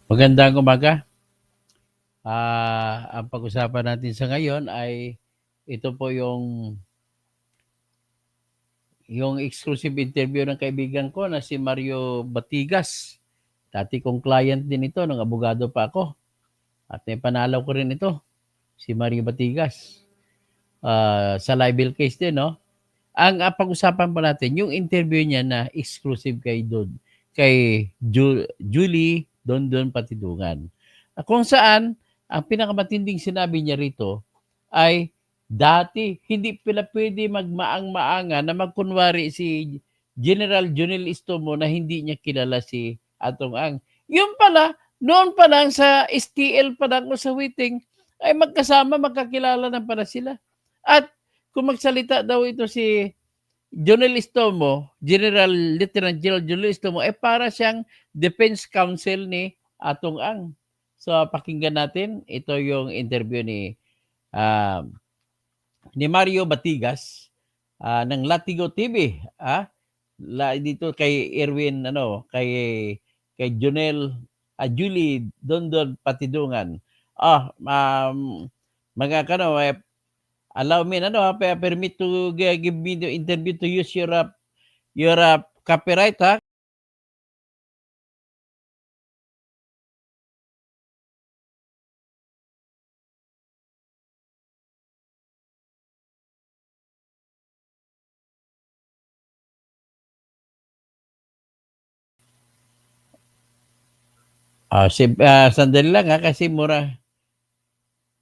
Magandang umaga. Ang pag-usapan natin sa ngayon ay ito po yung exclusive interview ng kaibigan ko na si Mario Batigas. Dati kong client din ito, nung abogado pa ako. At panalo ko rin ito, si Mario Batigas. Sa libel case din, no? Ang pag-usapan pa natin, yung interview niya na exclusive kay Julie Dondon Patidungan. Kung saan, ang pinakamatinding sinabi niya rito ay dati hindi pala pwede magmaang-maanga na magkunwari si General Junel Istomo na hindi niya kilala si Atong Ang. Yun pala, noon pa lang sa STL pa lang o sa waiting, ay magkasama, magkakilala na pala sila. At kung magsalita daw ito si Junel Istomo, Lieutenant General Junel Istomo, ay para siyang defense counsel ni Atong Ang. So pakinggan natin, ito yung interview ah, ni Mario Batigas ng Latigo TV. Dito kay Erwin, kay Julie Dondon Patidungan. Mga allow me, permit to give me the interview to use your copyright, ha? Sandali lang, ha, kasi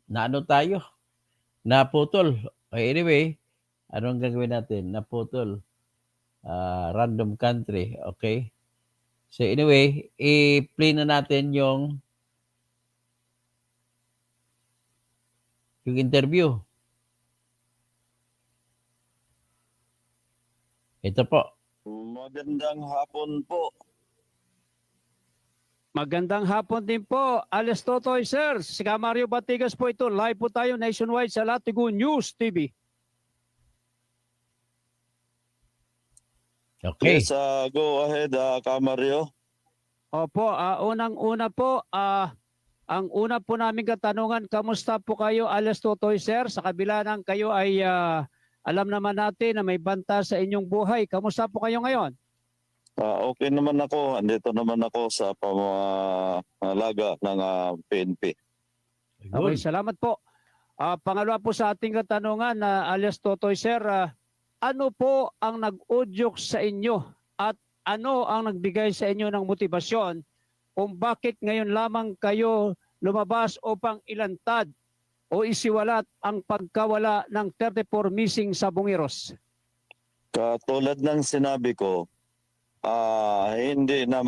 naano tayo, naputol. Anyway, anong gagawin natin? Naputol. Random country, okay? So anyway, i-play na natin yung interview. Ito po. Magandang hapon po. Magandang hapon din po, Alias Totoy, sir. Si Mario Batigas po ito. Live po tayo nationwide sa Latigo News TV. Okay. Yes, go ahead, Mario. Opo, unang-una po, ang una po namin katanungan, kamusta po kayo, Alias Totoy, sir? Sa kabila ng kayo ay alam naman natin na may banta sa inyong buhay. Kamusta po kayo ngayon? Okay naman ako. Andito naman ako sa pamalaga ng PNP. Okay, salamat po. Pangalawa po sa ating katanungan, Alias Totoy, sir, ano po ang nag-udyok sa inyo at ano ang nagbigay sa inyo ng motibasyon kung bakit ngayon lamang kayo lumabas upang ilantad o isiwalat ang pagkawala ng 34 missing sa Bungiros? Katulad ng sinabi ko, hindi na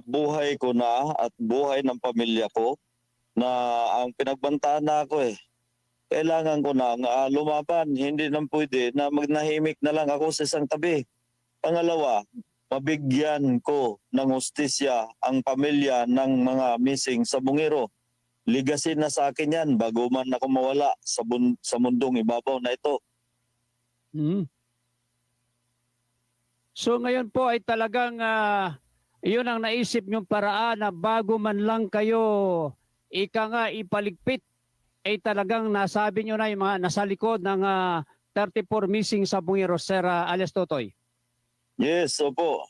buhay ko na at buhay ng pamilya ko na ang pinagbantaan na ako kailangan ko na lumaban. Hindi na pwede na magnahimik na lang ako sa isang tabi. Pangalawa, mabigyan ko ng hustisya ang pamilya ng mga missing sa Bungiro. Legacy na sa akin yan bago man ako mawala sa mundong ibabaw na ito. So ngayon po ay talagang iyon ang naisip niyong paraan na bago man lang kayo ipaligpit ay talagang nasabi niyo na yung mga nasa likod ng 34 missing sa Bungiros, Sir Alias Totoy. Yes, opo.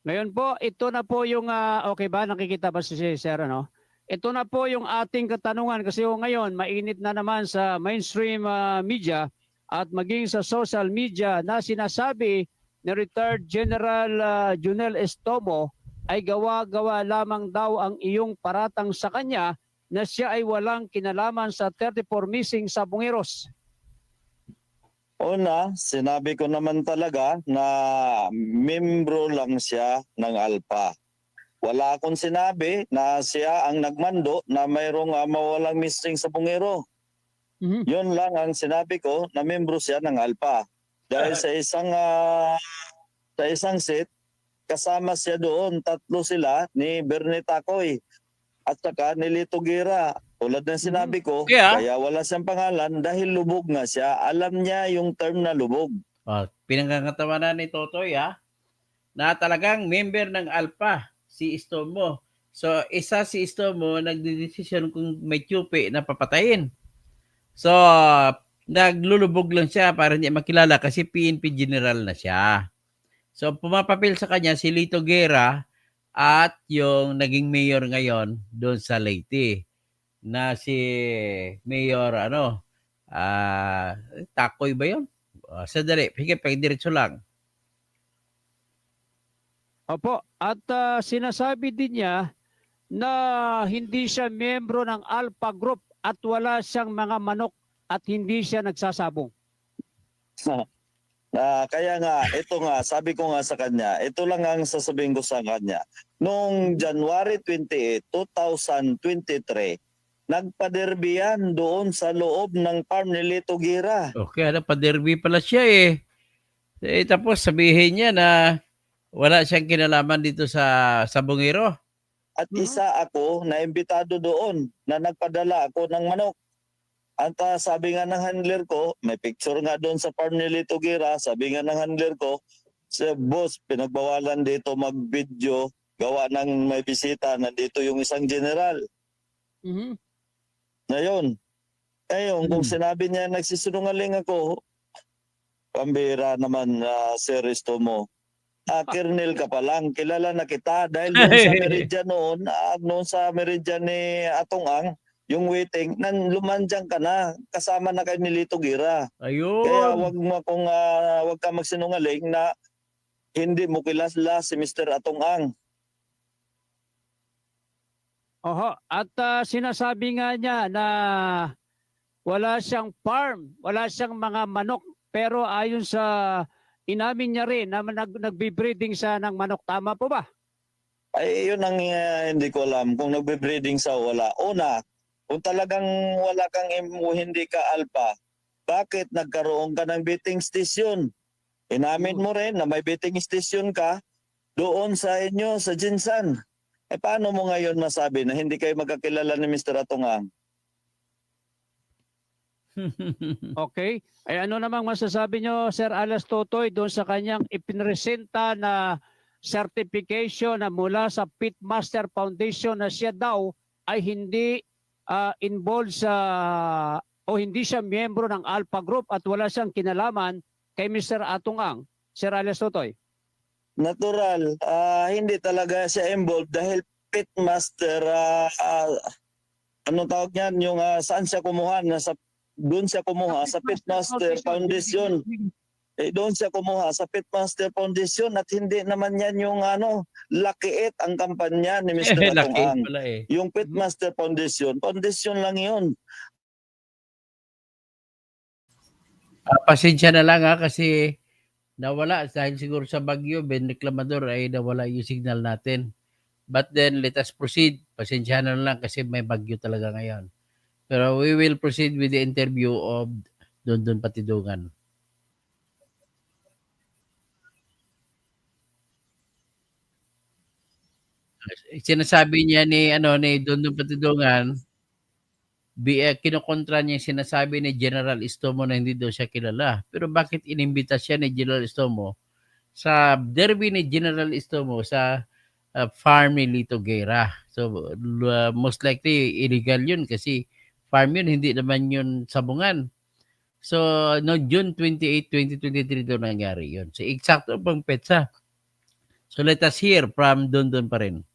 Ngayon po, ito na po yung, okay ba? Nakikita ba si Sir, ano? Ito na po yung ating katanungan kasi ngayon mainit na naman sa mainstream media at maging sa social media na sinasabi ni retired General Junel Estomo ay gawa-gawa lamang daw ang iyong paratang sa kanya na siya ay walang kinalaman sa 34 missing sa Bungiros. Una, sinabi ko naman talaga na membro lang siya ng ALPA. Wala akong sinabi na siya ang nagmando na mayroong mawalang missing sa Bungiro. Yun lang ang sinabi ko na membro siya ng ALPA. Dahil sa isang set, kasama siya doon, 3 sila ni Bernie Tacoy at saka ni Lito Gira. Tulad ng sinabi ko, kaya wala siyang pangalan dahil lubog nga siya. Alam niya yung term na lubog. Pinangangatawanan ni Totoy, na talagang member ng ALPA si Istomo. So, isa si Istomo nagdedesisyon kung may tiyupi na papatayin. So, naglulubog lang siya para hindi makilala kasi PNP general na siya. So, pumapapil sa kanya si Lito Guerra at yung naging mayor ngayon doon sa Leyte na si Mayor Takoy ba yun? Sandali, sige, pagdiretso lang. Opo, at sinasabi din niya na hindi siya miyembro ng Alpha Group at wala siyang mga manok at hindi siya nagsasabong. Kaya nga, ito nga, sabi ko nga sa kanya, ito lang ang sasabihin ko sa kanya. Noong January 28, 2023, nagpa-derby yan doon sa loob ng farm ni Lito Guerra. Okay, pa-derby pala siya eh. Tapos sabihin niya na wala siyang kinalaman dito sa Bungiro. At isa ako na imbitado doon na nagpadala ako ng manok. At sabi nga ng handler ko, may picture nga doon sa farm ni Lito Guerra, sabi nga ng handler ko, boss, pinagbawalan dito mag-video, gawa ng may bisita, nandito yung isang general. Mhm. Ngayon, kung sinabi niya nagsisinungaling ako, pambira naman, Sir Istomo. Kernel ka pa lang, kilala na kita dahil doon sa Meridian noon sa Meridian ni Atong Ang, yung waiting, lumandyang ka na, kasama na kay Lito Guerra. Ayun. Kaya wag ka magsinungaling na hindi mo kilala si Mr. Atong Ang. Oho, at sinasabi nga niya na wala siyang farm, wala siyang mga manok, pero ayon sa inamin niya rin na nagbe-breeding siya ng manok. Tama po ba? Ay, yun ang hindi ko alam kung nagbe-breeding sa wala. Una, kung talagang wala kang hindi ka alpha, bakit nagkaroon ka ng betting station? Inamin mo rin na may betting station ka doon sa inyo, sa Jinsan. Paano mo ngayon masabi na hindi kayo magkakilala ni Mr. Atungang? Okay. Ay ano namang masasabi niyo, Sir Alas Totoy, doon sa kanyang ipinresenta na certification na mula sa Pitmaster Foundation na siya daw ay hindi involved sa o hindi siya miyembro ng Alpha Group at wala siyang kinalaman kay Mr. Atong Ang. Sir Alas Totoy. Natural, hindi talaga siya involved dahil Pitmaster, anong tawag niyan, yung saan siya kumuha, doon siya kumuha sa Pitmaster Foundation. Doon siya kumuha sa Pitmaster Foundation at hindi naman yan yung lakiit ang kampanya ni Mr. Atong Ang. Yung Pitmaster Foundation lang yun. Pasensya na lang kasi nawala dahil siguro sa bagyo, Ben Reclamador ay nawala yung signal natin. But then, let us proceed. Pasensya na lang kasi may bagyo talaga ngayon. Pero we will proceed with the interview of Dondon Patidungan. Sinasabi niya ni Dondon Patidungan, kinokontra niya yung sinasabi ni General Istomo na hindi daw siya kilala. Pero bakit inimbita siya ni General Istomo sa derby ni General Istomo sa farm ni Lito Guerra? So, most likely, illegal yun kasi farm yun, hindi naman yun sabungan. So, no, June 28, 2023 doon nangyari yun. So, eksakto pang petsa. So, let us hear from Dondon pa rin.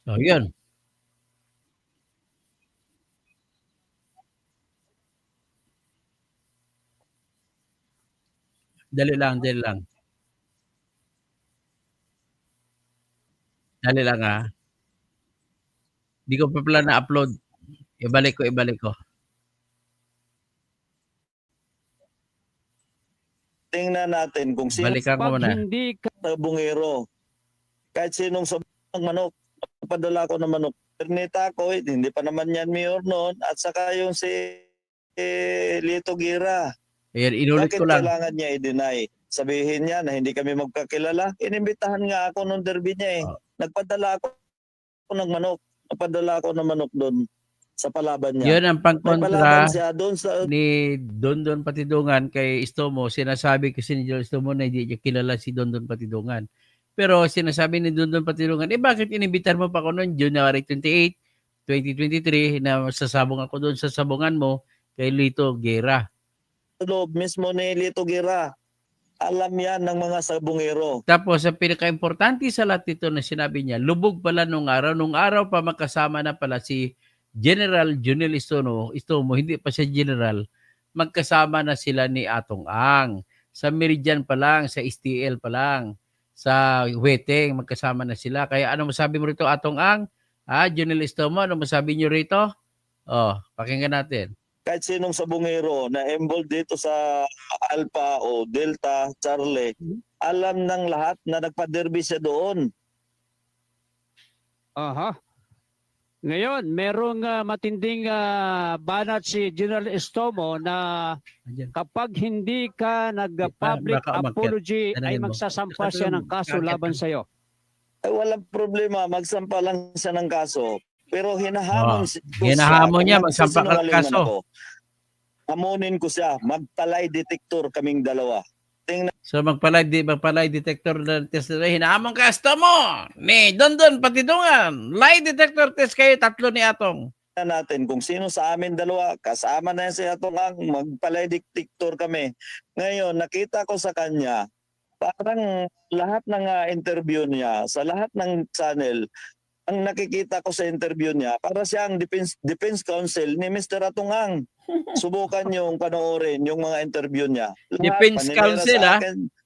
So, yun. Dali lang. Dali lang ha. Hindi ko pa pala na-upload. Ibalik ko. Tingnan natin kung sino Balikan ko Pag muna. hindi ka na bungero. Kahit sinong ng manok, padala ko ng manok. Pernita ko, hindi pa naman yan mayor noon. At saka yung si Lito Guerra. Ayan, inulit Bakit ko lang. kailangan niya i-deny? Sabihin niya na hindi kami magkakilala. Inimbitahan nga ako nung derby niya eh. Oh. Nagpadala ako ako ng manok. Napadala ako ng manok doon sa palaban niya. Yun ang May palaban pangkontra siya doon sa ni Dondon Patidungan kay Istomo. Sinasabi kasi ni Joel Istomo na hindi niya kilala si Dondon Patidungan. Pero sinasabi ni Dondon Patidungan, bakit inimbitar mo pa ako noon January 28, 2023 na sasabong ako doon sa sabungan mo kay Lito Guerra. loob mismo ni Lito Guerra. Alam yan ng mga sabungero. Tapos ang pinaka-importante sa lahat nito na sinabi niya, lubog pala nung araw pa magkasama na pala si General Junel Istomo, hindi pa siya general, magkasama na sila ni Atong Ang. Sa Meridian pa lang, sa STL pa lang, sa Weteng, magkasama na sila. Kaya ano masabi mo rito, Atong Ang? Junel Istomo, ano masabi niyo rito? Pakinggan natin. Kahit sinong sabungero na involved dito sa Alpha o Delta, Charlie, alam ng lahat na nagpa-derby siya doon. Aha. Ngayon, merong matinding banat si General Estomo na Ayan. kapag hindi ka nag-public Baka umakyat. apology ay Tanungin mo. magsasampa siya ng kaso laban sa iyo. Ay walang problema, magsampa lang siya ng kaso. Pero hinahamon Hinahamon niya, magsampa ka ng kaso. Hamunin ko siya, magpalay detector kaming dalawa. So magpalay detector na test na hinahamon ka mo ni Dondon Patidungan. Lie detector test kayo, tatlo ni Atong. Natin kung sino sa amin dalawa, kasama na yan si Atong Ang, magpalay detector kami. Ngayon, nakita ko sa kanya, parang lahat ng interview niya, sa lahat ng channel, ang nakikita ko sa interview niya, para siya ang defense counsel ni Mr. Atong Ang. Subukan yung panoorin yung mga interview niya. Defense counsel,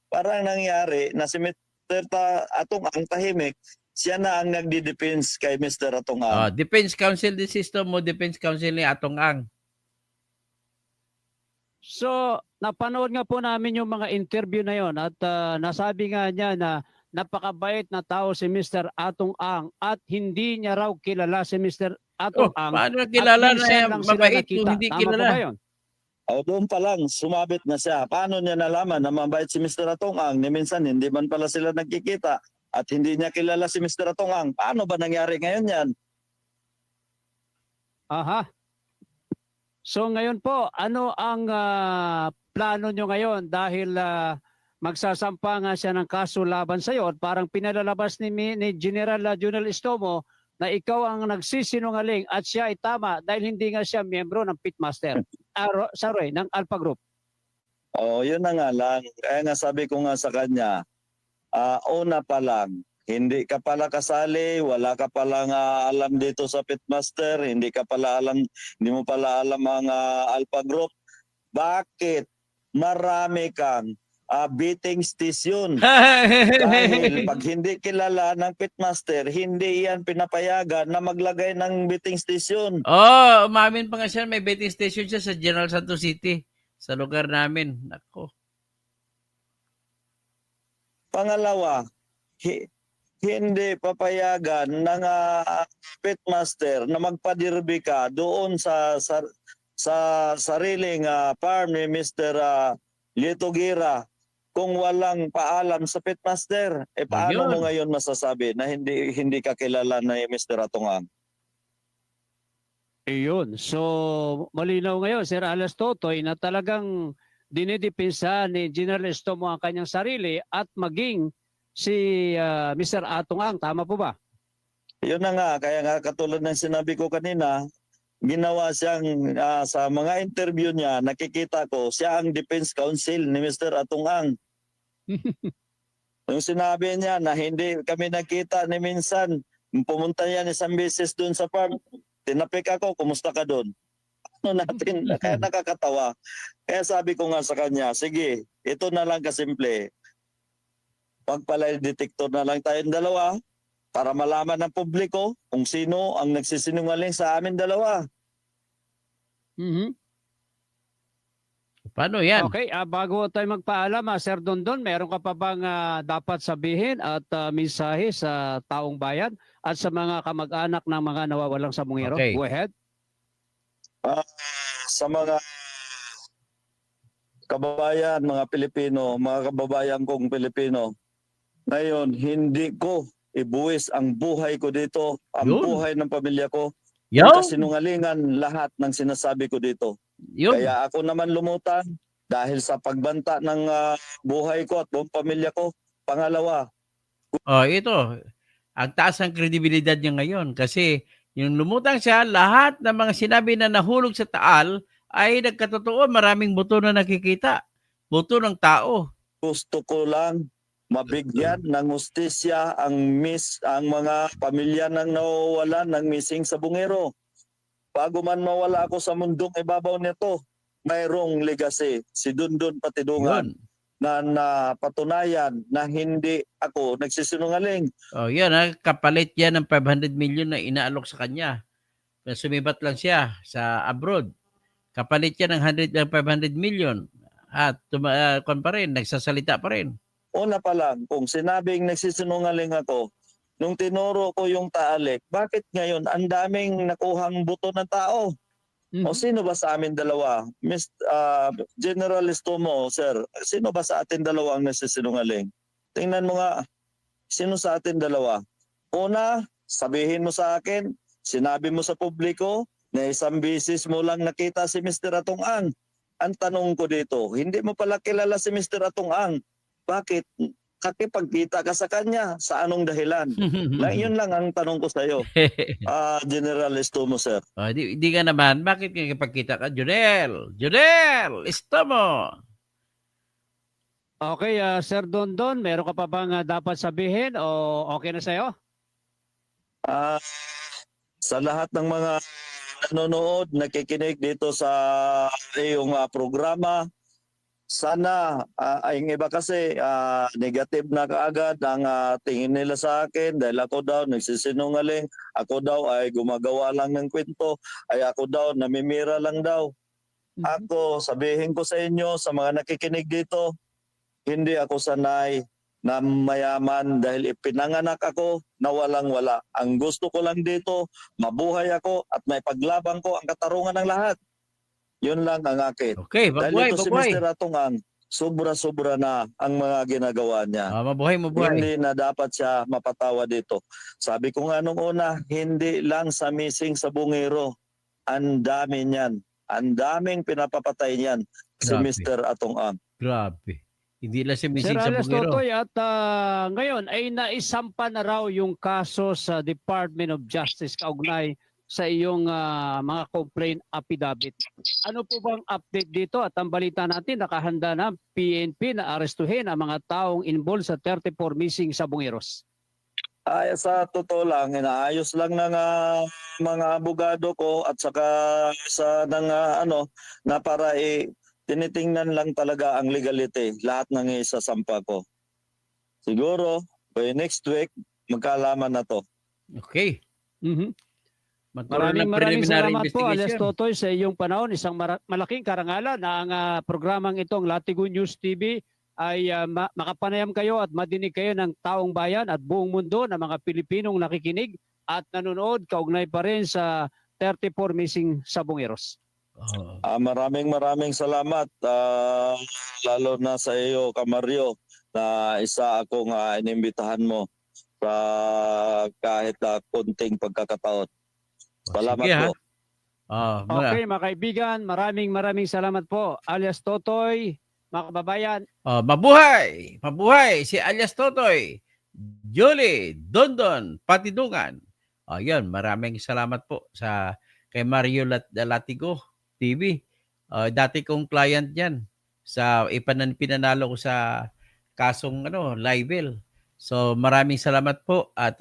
parang nangyari na si Mr. Atong Ang tahimik, siya na ang nagdi-defense kay Mr. Atong Ang. Defense counsel din system mo, defense counsel ni Atong Ang. So, napanood nga po namin yung mga interview na yon at nasabi nga niya na napakabait na tao si Mr. Atong Ang at hindi niya raw kilala si Mr. Atong Ang. Paano kilala at minsan na lang sila mabait nakita. kung hindi Tama kilala? po ba yun? Doon pa lang, sumabit na siya. Paano niya nalaman na mabait si Mr. Atong Ang? Ni minsan, hindi man pala sila nagkikita at hindi niya kilala si Mr. Atong Ang. Paano ba nangyari ngayon yan? Aha. So ngayon po, ano ang plano nyo ngayon dahil magsasampa nga siya ng kaso laban sa iyo at parang pinalalabas ni General Junel Estomo na ikaw ang nagsisinungaling at siya ay tama dahil hindi nga siya miyembro ng Pitmaster, ng Alpha Group. Yun na nga lang. Kaya nga sabi ko nga sa kanya, una pa lang, hindi ka pala kasali, wala ka pala alam dito sa Pitmaster, hindi mo pala alam ang Alpha Group. Bakit marami kang bidding station? Dahil pag hindi kilala ng Pitmaster, hindi yan pinapayagan na maglagay ng bidding station. Umamin pa nga siya, may betting station siya sa General Santos City, sa lugar namin. Nako. Pangalawa, Hindi papayagan ng Pitmaster na magpadirby ka doon sa sariling farm ni Mr. Lito Guerra kung walang paalam sa Pitmaster. Paano mo ngayon masasabi na hindi ka kilala na Mr. Atong Ang? Iyon. So malinaw ngayon, Sir Alas Totoy, na talagang dinidepensa ni General Estomo ang kanyang sarili at maging si Mr. Atong Ang. Tama po ba? Yun na nga. Kaya nga katulad ng sinabi ko kanina, ginawa siyang sa mga interview niya, nakikita ko siya ang defense counsel ni Mr. Atong Ang. Yung sinabi niya na hindi kami nakita ni minsan, pumunta yan isang beses doon sa farm, tinapik ako, kumusta ka doon? Ano natin? Kaya nakakatawa. Kaya sabi ko nga sa kanya, sige, ito na lang kasimple. Pagpalay detector na lang tayong dalawa para malaman ng publiko kung sino ang nagsisinungaling sa amin dalawa. Mm-hmm. Paano yan? Okay, bago tayo magpaalam, Sir Dondon, meron ka pa bang dapat sabihin at mensahe sa taong bayan at sa mga kamag-anak ng mga nawawalang sabungero? Okay. Go ahead. Sa mga kababayan, mga Pilipino, mga kababayan kong Pilipino, ngayon, hindi ko ibuwis ang buhay ko dito, ang Yun. buhay ng pamilya ko. Yun. Yung kasinungalingan lahat ng sinasabi ko dito. Yun. Kaya ako naman lumutan dahil sa pagbanta ng buhay ko at buong pamilya ko. Pangalawa, Ito. Ang taas ng kredibilidad niya ngayon kasi yung lumutang siya, lahat ng mga sinabi na nahulog sa taal ay nagkatotoo. Maraming buto na nakikita. Buto ng tao. gusto ko lang mabigyan ng hustisya ang mga pamilya ng nawawalan ng missing sa Bungero. Bago man mawala ako sa mundong ibabaw nito, mayroong legacy, si Dundon Patidungan, Yun. na napatunayan na hindi ako nagsisinungaling. Yan kapalit yan ng 500 million na inaalok sa kanya. Sumibat lang siya sa abroad. Kapalit yan ng 500 million. At pa rin, nagsasalita pa rin. Una pa lang, kung sinabing nagsisinungaling ako, nung tinuro ko yung taalik, bakit ngayon ang daming nakuhang buto ng tao? O sino ba sa amin dalawa? General Estomo, sir, sino ba sa atin dalawa ang nagsisinungaling? Tingnan mo nga, sino sa atin dalawa? Una, sabihin mo sa akin, sinabi mo sa publiko na isang bisis mo lang nakita si Mr. Atong Ang. Ang tanong ko dito, hindi mo pala kilala si Mr. Atong Ang. Bakit? Kakipagkita ka sa kanya, sa anong dahilan? Yun lang ang tanong ko sa iyo, General Estomo, sir. Di ka naman, bakit nakipagkita ka? Junel, Estomo. Okay, Sir Dondon, meron ka pa bang dapat sabihin o okay na sa'yo? Sa lahat ng mga nanonood, nakikinig dito sa iyong programa, sana ang iba kasi negative na kaagad ang tingin nila sa akin dahil ako daw nagsisinungaling, ako daw ay gumagawa lang ng kwento, ay ako daw namimira lang daw. Ako, sabihin ko sa inyo, sa mga nakikinig dito, hindi ako sanay na mayaman dahil ipinanganak ako na walang-wala. Ang gusto ko lang dito, mabuhay ako at may paglabang ko ang katarungan ng lahat. Yun lang ang akin. Okay, Dahil ito si Mr. Atong Ang, sobra-sobra na ang mga ginagawa niya. Mabuhay. Hindi na dapat siya mapatawa dito. Sabi ko nga nung una, hindi lang sa missing sa Bungero. Ang dami niyan. Ang daming pinapapatay niyan si Grabe. Mr. Atong Ang. Grabe. Hindi lang si Sir missing sa Alias Bungero. Totoy, at ngayon ay naisampa na raw yung kaso sa Department of Justice kaugnay sa iyong mga complaint affidavit. Ano po bang update dito? At ang balita natin, nakahanda na PNP na arestuhin ang mga taong involved sa 34 missing sa Bungeros. Ay, sa totoo lang, inaayos lang ng mga abogado ko at saka sa na para tinitingnan lang talaga ang legality, lahat ng isasampa ko. Siguro, by next week, magkaalaman na to. Okay. Magkaroon ng Maraming preliminary salamat po, Alias investigation. Totoy, sa iyong panahon. Isang malaking karangalan na ang programang itong Latigo News TV ay makapanayam kayo at madinig kayo ng taong bayan at buong mundo ng mga Pilipinong nakikinig at nanonood kaugnay pa rin sa 34 missing sa Bungeros. Maraming salamat, lalo na sa iyo, Kamaryo, na isa akong inimbitahan mo sa kahit konting pagkakataon. Salamat Sige, po. Okay, mga kaibigan, maraming salamat po. Alias Totoy, mga kababayan. Mabuhay! Mabuhay si Alias Totoy, Julie, Dondon, Patidungan. Yan, maraming salamat po sa kay Mario Latigo TV. Dati kong client yan sa pinanalo ko sa kasong libel. So maraming salamat po at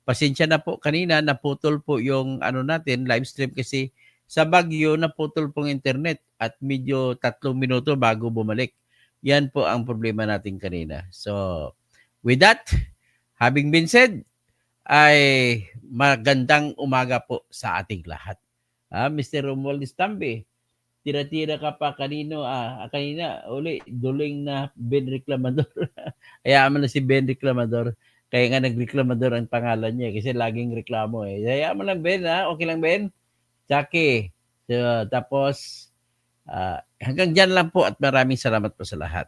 pasensya na po kanina naputol po yung natin live stream kasi sa Baguio naputol pong internet at medyo 3 minuto bago bumalik. Yan po ang problema natin kanina. So with that, having been said, ay magandang umaga po sa ating lahat. Mr. Romuald Estambe, tira-tira ka pa kanina uli, duling na Ben Reclamador. Hayaan mo na si Ben Reclamador. Kaya nga nagreklamador ang pangalan niya kasi laging reklamo eh. Hayaan mo lang Ben, okay lang Ben? Jackie. So, tapos hanggang dyan lang po at maraming salamat po sa lahat.